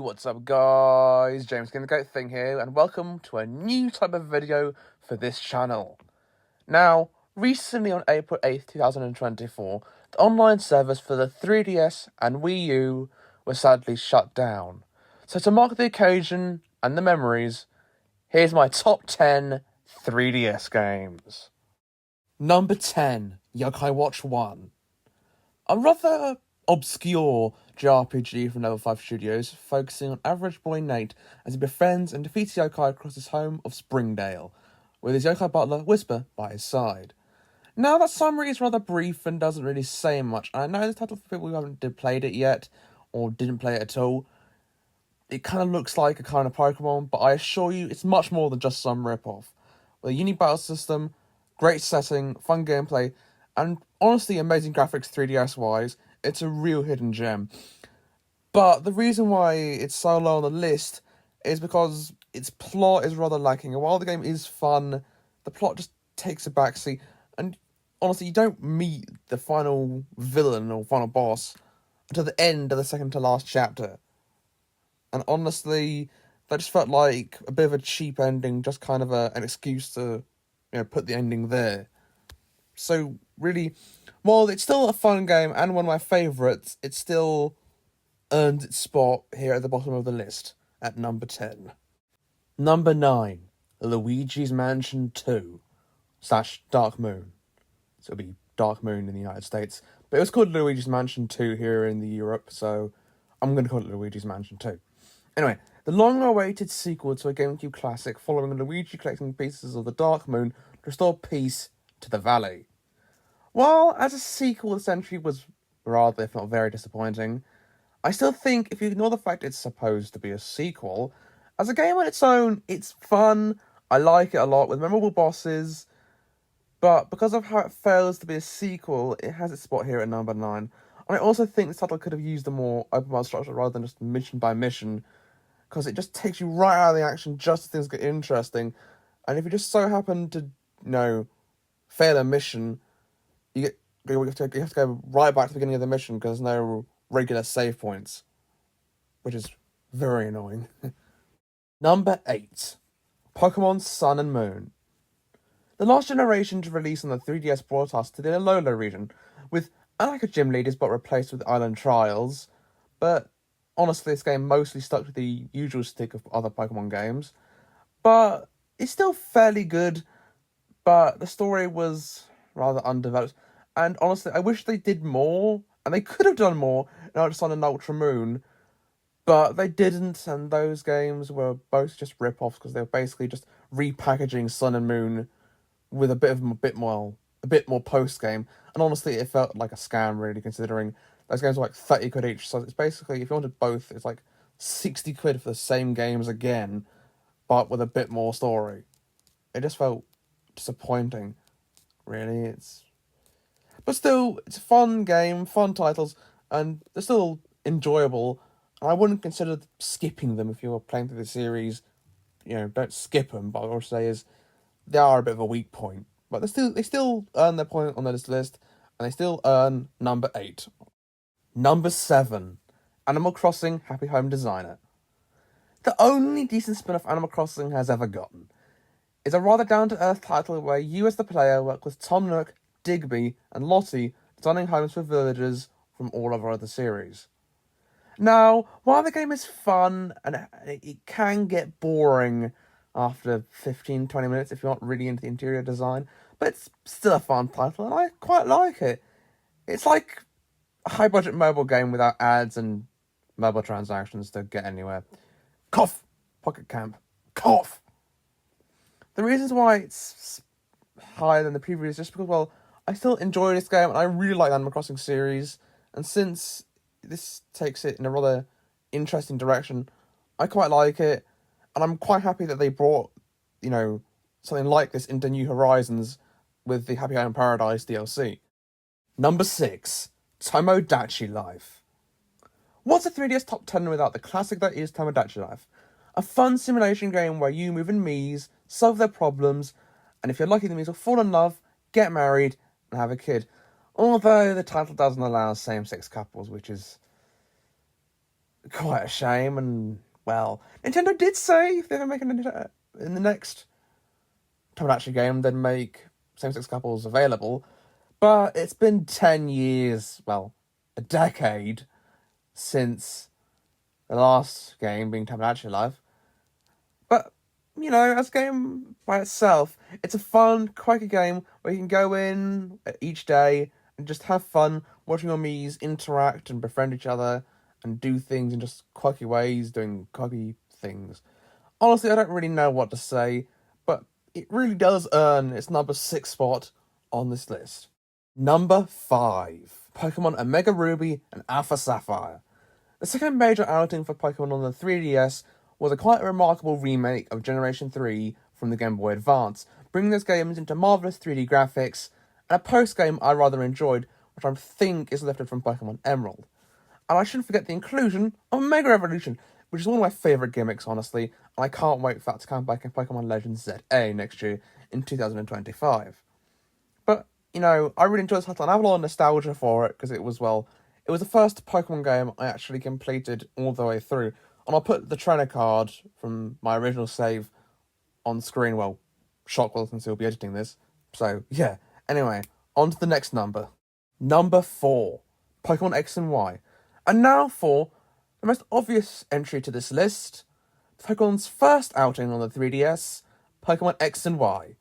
what's up guys, James King the Goat Thing here, and welcome to a new type of video for this channel. Now, recently on April 8th, 2024, the online servers for the 3DS and Wii U were sadly shut down. So to mark the occasion and the memories, here's my top 10 3DS games. Number 10, Yokai Watch 1. A rather obscure JRPG from Level 5 Studios, focusing on average boy Nate as he befriends and defeats yokai across his home of Springdale, with his yokai butler Whisper by his side. Now, that summary is rather brief and doesn't really say much, and I know the title for people who haven't played it yet, or didn't play it at all. It kind of looks like a kind of Pokemon, but I assure you it's much more than just some rip-off. With a unique battle system, great setting, fun gameplay, and honestly amazing graphics 3DS-wise, it's a real hidden gem. But the reason why it's so low on the list is because its plot is rather lacking. And while the game is fun, the plot just takes a backseat. And honestly, you don't meet the final villain or final boss until the end of the second to last chapter. And honestly, that just felt like a bit of a cheap ending, just kind of an excuse to, put the ending there. So, really, while it's still a fun game and one of my favourites, it still earned its spot here at the bottom of the list, at number 10. Number 9, Luigi's Mansion 2 / Dark Moon. So it'll be Dark Moon in the United States, but it was called Luigi's Mansion 2 here in the Europe, so I'm going to call it Luigi's Mansion 2. Anyway, the long-awaited sequel to a GameCube classic following Luigi collecting pieces of the Dark Moon to restore peace to the valley. While as a sequel, this entry was rather, if not very disappointing, I still think if you ignore the fact it's supposed to be a sequel, as a game on its own, it's fun, I like it a lot, with memorable bosses, but because of how it fails to be a sequel, it has its spot here at number 9. And I also think this title could have used a more open world structure rather than just mission by mission, because it just takes you right out of the action just as things get interesting, and if you just so happen to, fail a mission, you have to go right back to the beginning of the mission because there's no regular save points, which is very annoying. Number 8, Pokemon Sun and Moon. The last generation to release on the 3DS brought us to the Alola region, with Alaka Gym Leaders but replaced with Island Trials, but honestly this game mostly stuck to the usual stick of other Pokemon games, but it's still fairly good, but the story was rather undeveloped. And honestly, I wish they did more, and they could have done more in Ultra Sun and Ultra Moon, but they didn't, and those games were both just rip-offs because they were basically just repackaging Sun and Moon with a bit more post-game. And honestly, it felt like a scam, really, considering those games were like 30 quid each. So it's basically, if you wanted both, it's like 60 quid for the same games again, but with a bit more story. It just felt disappointing, really. But still, it's a fun game, fun titles, and they're still enjoyable. And I wouldn't consider skipping them if you're playing through the series. Don't skip them, but what I would say is they are a bit of a weak point. But they still earn their point on this list, and they still earn number 8. Number 7, Animal Crossing Happy Home Designer. The only decent spin-off Animal Crossing has ever gotten. It's a rather down-to-earth title where you as the player work with Tom Nook, Digby, and Lottie, designing homes for villagers from all of our other series. Now, while the game is fun, and it can get boring after 15-20 minutes if you're not really into the interior design, but it's still a fun title, and I quite like it. It's like a high-budget mobile game without ads and mobile transactions to get anywhere. Cough! Pocket Camp. Cough! The reasons why it's higher than the previous is just because, well, I still enjoy this game, and I really like the Animal Crossing series, and since this takes it in a rather interesting direction, I quite like it, and I'm quite happy that they brought, something like this into New Horizons with the Happy Home Paradise DLC. Number 6, Tomodachi Life. What's a 3DS top 10 without the classic that is Tomodachi Life? A fun simulation game where you move in Miis, solve their problems, and if you're lucky, the Miis will fall in love, get married, and have a kid. Although the title doesn't allow same-sex couples, which is quite a shame. And, well, Nintendo did say if they ever make in the next Tomodachi game, they'd make same-sex couples available. But it's been 10 years, well, a decade, since the last game being Tomodachi Life. But, as a game by itself, it's a fun, quirky game where you can go in each day and just have fun watching your Miis interact and befriend each other and do things in just quirky ways, doing quirky things. Honestly, I don't really know what to say, but it really does earn its number 6 spot on this list. Number 5, Pokemon Omega Ruby and Alpha Sapphire. The second major outing for Pokemon on the 3DS was a quite remarkable remake of Generation 3 from the Game Boy Advance, bringing those games into marvellous 3D graphics, and a post-game I rather enjoyed, which I think is lifted from Pokemon Emerald. And I shouldn't forget the inclusion of Mega Evolution, which is one of my favourite gimmicks, honestly, and I can't wait for that to come back in Pokemon Legends ZA next year in 2025. But, I really enjoyed this title, and I have a lot of nostalgia for it, because it was the first Pokemon game I actually completed all the way through. And I'll put the trainer card from my original save on screen. Well, Shockwell, since he'll be editing this. So, yeah. Anyway, on to the next number. Number 4, Pokemon X and Y. And now for the most obvious entry to this list, Pokemon's first outing on the 3DS, Pokemon X and Y,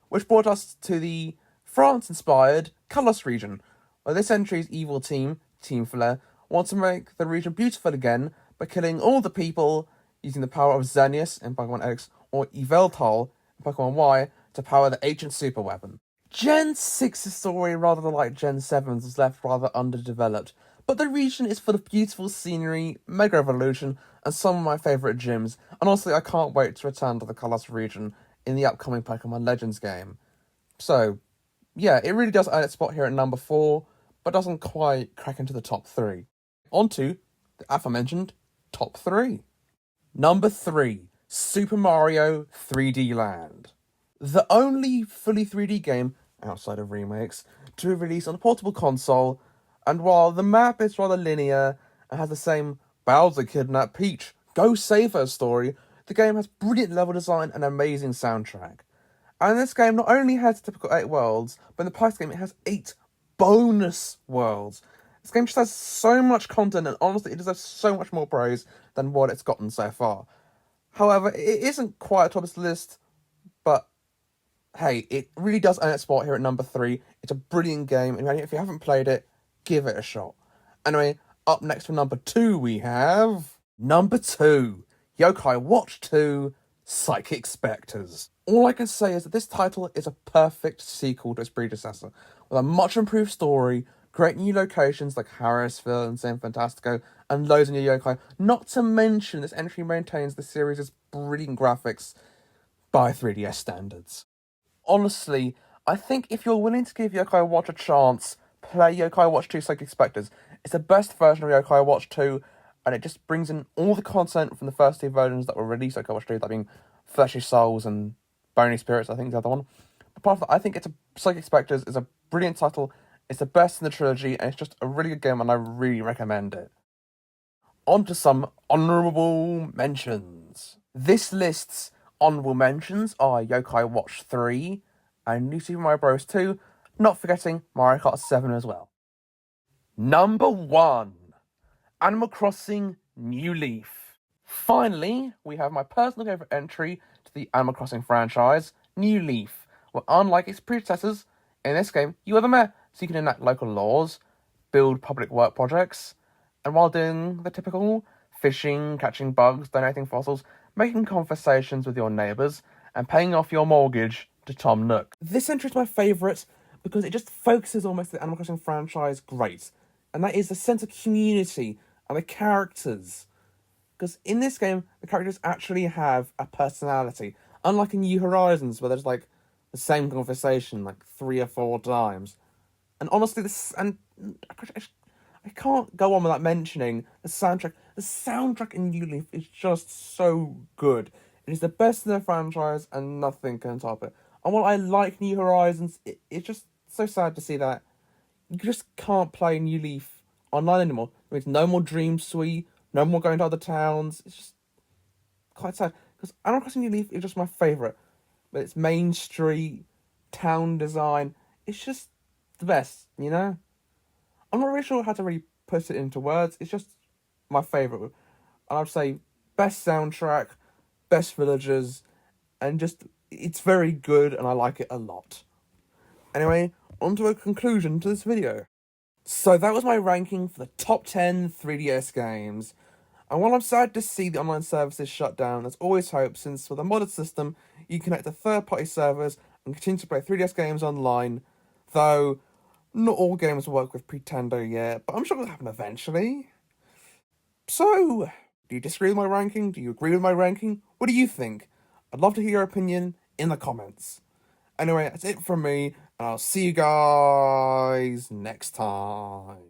which brought us to the France-inspired Kalos region, where this entry's evil team, Team Flare, want to make the region beautiful again by killing all the people using the power of Xerneas in Pokemon X or Yveltal in Pokemon Y to power the ancient super weapon. Gen 6's story, rather like Gen 7's, was left rather underdeveloped, but the region is full of beautiful scenery, Mega Evolution, and some of my favourite gyms, and honestly I can't wait to return to the Kalos region in the upcoming Pokemon Legends game. So, yeah, it really does earn its spot here at number 4, but doesn't quite crack into the top 3. On to the aforementioned top 3. Number 3, Super Mario 3D Land. The only fully 3D game, outside of remakes, to be released on a portable console, and while the map is rather linear and has the same Bowser kidnap Peach, go save her story, the game has brilliant level design and amazing soundtrack. And this game not only has typical 8 worlds, but in the post game it has 8 bonus worlds. This game just has so much content, and honestly, it deserves so much more praise than what it's gotten so far. However, it isn't quite atop this list, but hey, it really does earn its spot here at number 3. It's a brilliant game, and if you haven't played it, give it a shot. Anyway, up next for number 2, we have number 2, Yokai Watch 2, Psychic Spectres. All I can say is that this title is a perfect sequel to its predecessor, with a much improved story, great new locations like Harrisville and San Fantastico, and loads of new yokai. Not to mention, this entry maintains the series' brilliant graphics by 3DS standards. Honestly, I think if you're willing to give Yokai Watch a chance, play Yokai Watch 2 Psychic Spectres. It's the best version of Yokai Watch 2, and it just brings in all the content from the first 2 versions that were released Yokai Watch 2, that being Fleshy Souls and Bony Spirits, I think is the other one. Apart from that, I think Psychic Spectres is a brilliant title. It's the best in the trilogy, and it's just a really good game, and I really recommend it. On to some honourable mentions. This list's honourable mentions are Yokai Watch 3 and New Super Mario Bros. 2, not forgetting Mario Kart 7 as well. Number 1, Animal Crossing New Leaf. Finally, we have my personal favourite entry to the Animal Crossing franchise, New Leaf, where unlike its predecessors, in this game, you are the mayor, so you can enact local laws, build public work projects, and while doing the typical fishing, catching bugs, donating fossils, making conversations with your neighbours, and paying off your mortgage to Tom Nook. This entry is my favourite because it just focuses almost the Animal Crossing franchise great, and that is the sense of community and the characters. Because in this game, the characters actually have a personality, unlike in New Horizons, where there's like the same conversation like 3 or 4 times. And honestly, I can't go on without mentioning the soundtrack. The soundtrack in New Leaf is just so good. It is the best in the franchise, and nothing can top it. And while I like New Horizons, it's just so sad to see that you just can't play New Leaf online anymore. There's no more Dream Suite, No more going to other towns. It's just quite sad because Animal Crossing New Leaf is just my favourite. But its main street, town design, it's just the best, you know? I'm not really sure how to really put it into words. It's just my favourite. And I'd say best soundtrack, best villagers, and just it's very good and I like it a lot. Anyway, on to a conclusion to this video. So that was my ranking for the top 10 3DS games. And while I'm sad to see the online services shut down, there's always hope since with a modded system, you can connect to third-party servers and continue to play 3DS games online, though not all games work with Pretendo yet, but I'm sure it'll happen eventually. So, do you disagree with my ranking? Do you agree with my ranking? What do you think? I'd love to hear your opinion in the comments. Anyway, that's it from me, and I'll see you guys next time.